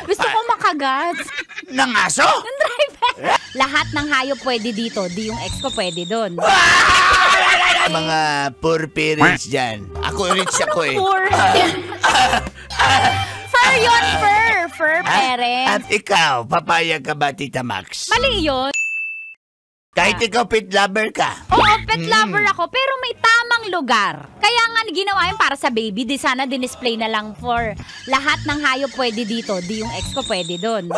Gusto ko makagat. Ng aso? Ng driver. Lahat ng hayop pwede dito. Di yung ex ko pwede doon. Mga poor parents dyan. Ako rich ako eh. Poor. Fur yun, fur. Fur parents. At ikaw, papayag ka ba, Tita Max? Mali yun. Kahit ikaw pet lover ka. Oo, pet lover ako, pero may tamang lugar. Kaya nga ginawa yun para sa baby, di sana dinisplay na lang for lahat ng hayop pwede dito, di yung ex ko pwede doon.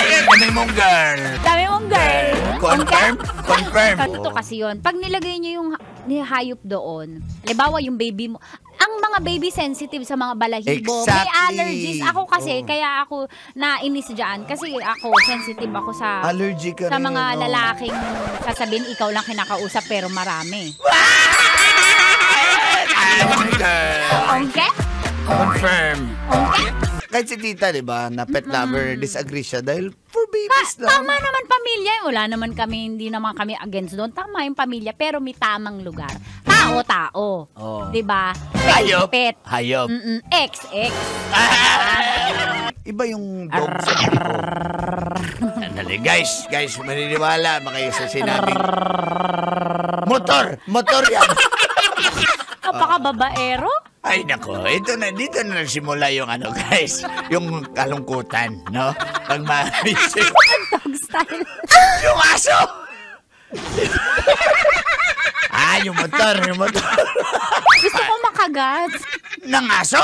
Dami mong girl. Dami mong girl. Confirm? Confirm. Katuto kasi yun. Pag nilagay niyo yung hayop doon, halimbawa yung baby mo, ang mga baby sensitive sa mga balahibo. Exactly. May allergies. Ako kasi, kaya ako nainis dyan. Kasi ako, sensitive ako sa Allergy ka sa rin, mga oh. lalaking sasabihin, ikaw lang kinakausap pero marami. Okay? Confirm. Okay? Kahit si Tita, di ba, na pet lover, disagree siya dahil for babies lang. Tama naman pamilya. Wala naman kami, hindi naman kami against doon. Tama yung pamilya, pero may tamang lugar. Tao-tao. Oh. Diba? Hayop. Pet. Hayop. Ex. Iba yung dog sa tipo. Andali, guys, maniniwala ba kayo sa sinabing motor yan. Kapaka-babaero? Ay nako, dito na nagsimula yung ano guys, yung kalungkutan, no? Pag mabisip. Dog style. Yung aso! Yung motor. Gusto ko makagat. Ng aso?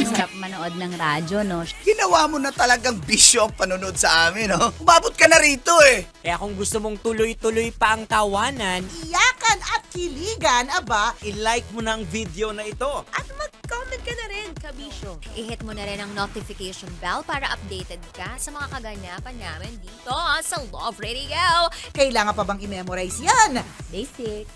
Sarap manood ng radyo, no? Ginawa mo na talagang bisyo ang panonood sa amin, no? Umabot ka na rito, eh. Kaya kung gusto mong tuloy-tuloy pa ang tawanan, Iyakan at kiligan, aba, i-like mo na ang video na ito. at mag-comment ka na rin, kabisyo. I-hit mo na rin ang notification bell para updated ka sa mga kaganapan namin dito sa Love Radio. Kailangan pa bang i-memorize yan? Basic.